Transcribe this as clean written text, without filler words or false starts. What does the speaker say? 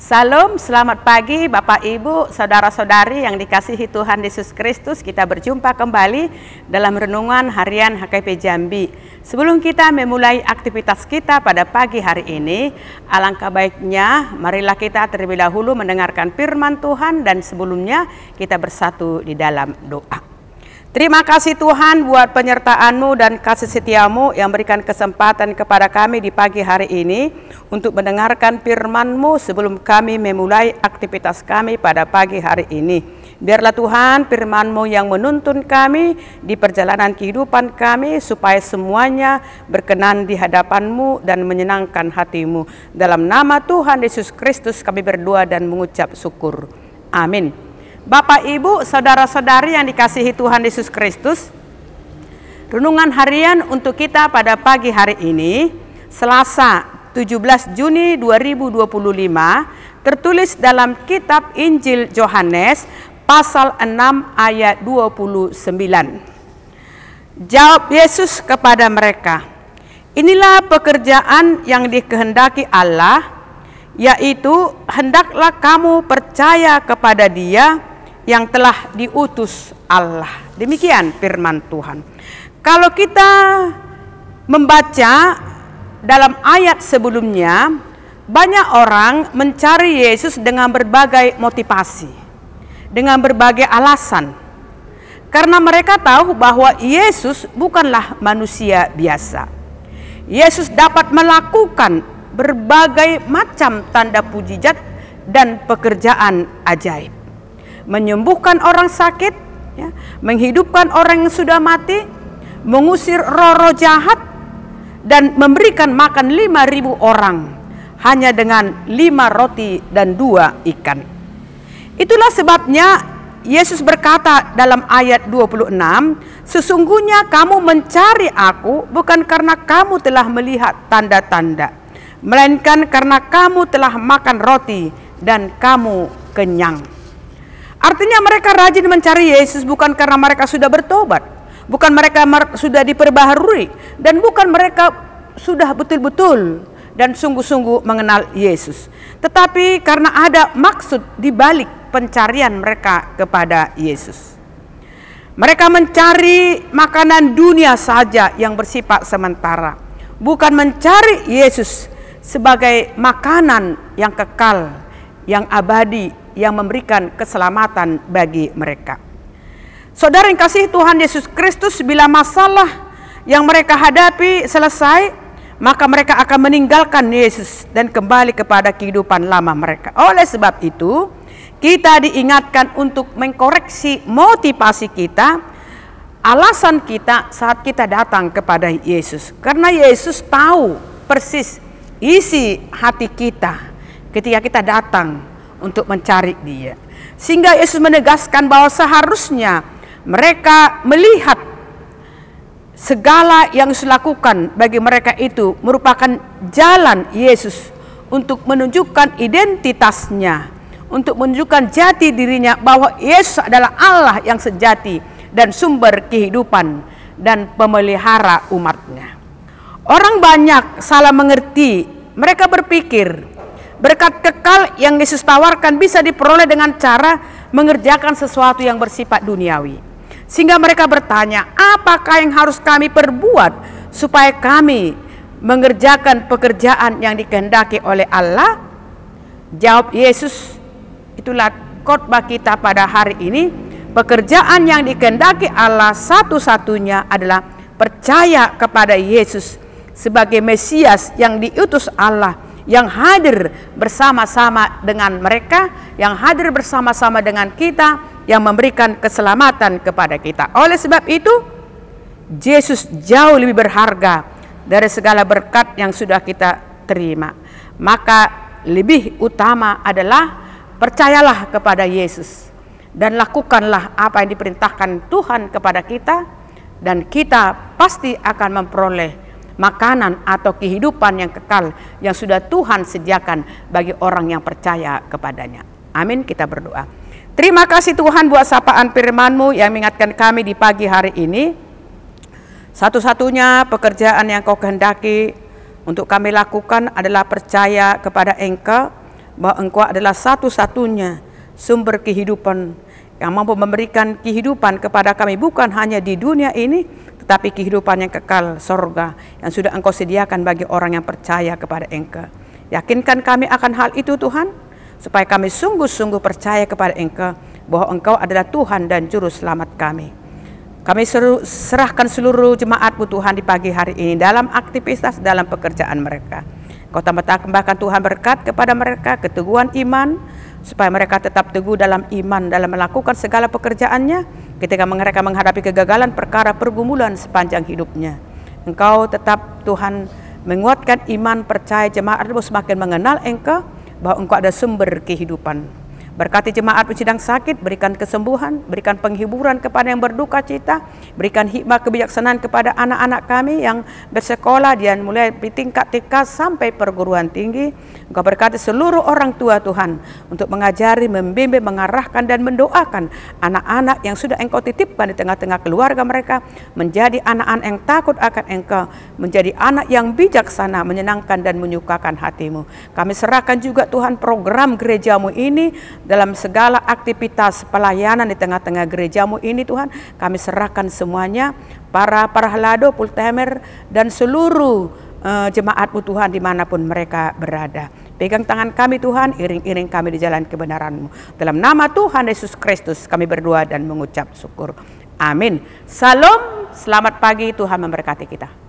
Salam, selamat pagi Bapak Ibu, Saudara-saudari yang dikasihi Tuhan Yesus Kristus. Kita berjumpa kembali dalam Renungan Harian HKP Jambi. Sebelum kita memulai aktivitas kita pada pagi hari ini, alangkah baiknya marilah kita terlebih dahulu mendengarkan firman Tuhan dan sebelumnya kita bersatu di dalam doa. Terima kasih Tuhan buat penyertaan-Mu dan kasih setia-Mu yang berikan kesempatan kepada kami di pagi hari ini untuk mendengarkan firman-Mu sebelum kami memulai aktivitas kami pada pagi hari ini. Biarlah Tuhan firman-Mu yang menuntun kami di perjalanan kehidupan kami supaya semuanya berkenan di hadapan-Mu dan menyenangkan hati-Mu. Dalam nama Tuhan Yesus Kristus kami berdoa dan mengucap syukur. Amin. Bapak, Ibu, Saudara-saudari yang dikasihi Tuhan Yesus Kristus, renungan harian untuk kita pada pagi hari ini, Selasa 17 Juni 2025, tertulis dalam kitab Injil Yohanes pasal 6 ayat 29. Jawab Yesus kepada mereka, "Inilah pekerjaan yang dikehendaki Allah, yaitu hendaklah kamu percaya kepada Dia yang telah diutus Allah." Demikian firman Tuhan. Kalau kita membaca dalam ayat sebelumnya, banyak orang mencari Yesus dengan berbagai motivasi, dengan berbagai alasan. Karena mereka tahu bahwa Yesus bukanlah manusia biasa. Yesus dapat melakukan berbagai macam tanda mukjizat dan pekerjaan ajaib. Menyembuhkan orang sakit, ya, menghidupkan orang yang sudah mati, mengusir roh-roh jahat, dan memberikan makan 5.000 orang hanya dengan 5 roti dan 2 ikan. Itulah sebabnya Yesus berkata dalam ayat 26, "Sesungguhnya kamu mencari aku bukan karena kamu telah melihat tanda-tanda, melainkan karena kamu telah makan roti dan kamu kenyang." Artinya mereka rajin mencari Yesus bukan karena mereka sudah bertobat, bukan mereka sudah diperbaharui, dan bukan mereka sudah betul-betul dan sungguh-sungguh mengenal Yesus. Tetapi karena ada maksud di balik pencarian mereka kepada Yesus. Mereka mencari makanan dunia saja yang bersifat sementara, bukan mencari Yesus sebagai makanan yang kekal, yang abadi, yang memberikan keselamatan bagi mereka. Saudara yang kasih Tuhan Yesus Kristus, bila masalah yang mereka hadapi selesai, maka mereka akan meninggalkan Yesus dan kembali kepada kehidupan lama mereka. Oleh sebab itu, kita diingatkan untuk mengkoreksi motivasi kita, alasan kita saat kita datang kepada Yesus. Karena Yesus tahu persis isi hati kita ketika kita datang untuk mencari Dia. Sehingga Yesus menegaskan bahwa seharusnya mereka melihat segala yang Yesus lakukan bagi mereka itu merupakan jalan Yesus untuk menunjukkan identitasnya, untuk menunjukkan jati dirinya bahwa Yesus adalah Allah yang sejati dan sumber kehidupan dan pemelihara umatnya. Orang banyak salah mengerti, mereka berpikir Berkat kekal yang Yesus tawarkan bisa diperoleh dengan cara mengerjakan sesuatu yang bersifat duniawi. Sehingga mereka bertanya, apakah yang harus kami perbuat supaya kami mengerjakan pekerjaan yang dikehendaki oleh Allah? Jawab Yesus, itulah khotbah kita pada hari ini. Pekerjaan yang dikehendaki Allah satu-satunya adalah percaya kepada Yesus sebagai Mesias yang diutus Allah, yang hadir bersama-sama dengan mereka, yang hadir bersama-sama dengan kita, yang memberikan keselamatan kepada kita. Oleh sebab itu, Yesus jauh lebih berharga dari segala berkat yang sudah kita terima. Maka lebih utama adalah percayalah kepada Yesus dan lakukanlah apa yang diperintahkan Tuhan kepada kita, dan kita pasti akan memperoleh makanan atau kehidupan yang kekal yang sudah Tuhan sediakan bagi orang yang percaya kepadanya. Amin, kita berdoa. Terima kasih Tuhan buat sapaan firman-Mu yang mengingatkan kami di pagi hari ini. Satu-satunya pekerjaan yang Kau kehendaki untuk kami lakukan adalah percaya kepada Engkau, bahwa Engkau adalah satu-satunya sumber kehidupan yang mampu memberikan kehidupan kepada kami, bukan hanya di dunia ini, tetapi kehidupan yang kekal sorga yang sudah Engkau sediakan bagi orang yang percaya kepada Engkau. Yakinkan kami akan hal itu Tuhan, supaya kami sungguh-sungguh percaya kepada Engkau, bahwa Engkau adalah Tuhan dan Juru Selamat kami. Kami serahkan seluruh jemaat-Mu Tuhan di pagi hari ini dalam aktivitas, dalam pekerjaan mereka. Kau tambahkan Tuhan berkat kepada mereka, keteguhan iman, supaya mereka tetap teguh dalam iman, dalam melakukan segala pekerjaannya ketika mereka menghadapi kegagalan perkara pergumulan sepanjang hidupnya. Engkau tetap Tuhan menguatkan iman percaya jemaat-Mu semakin mengenal Engkau, bahwa Engkau ada sumber kehidupan. Berkati jemaat-Mu sedang sakit, berikan kesembuhan, berikan penghiburan kepada yang berduka cita, berikan hikmah kebijaksanaan kepada anak-anak kami yang bersekolah, dan mulai di tingkat TK sampai perguruan tinggi. Engkau berkati seluruh orang tua Tuhan untuk mengajari, membimbing, mengarahkan dan mendoakan anak-anak yang sudah Engkau titipkan di tengah-tengah keluarga mereka, menjadi anak-anak yang takut akan Engkau, menjadi anak yang bijaksana, menyenangkan dan menyukakan hati-Mu. Kami serahkan juga Tuhan program gereja-Mu ini, dalam segala aktivitas pelayanan di tengah-tengah gereja-Mu ini Tuhan, kami serahkan semuanya, para halado, full-timer, dan seluruh jemaat-Mu Tuhan dimanapun mereka berada. Pegang tangan kami Tuhan, iring-iring kami di jalan kebenaran-Mu. Dalam nama Tuhan Yesus Kristus kami berdoa dan mengucap syukur. Amin. Salam, selamat pagi, Tuhan memberkati kita.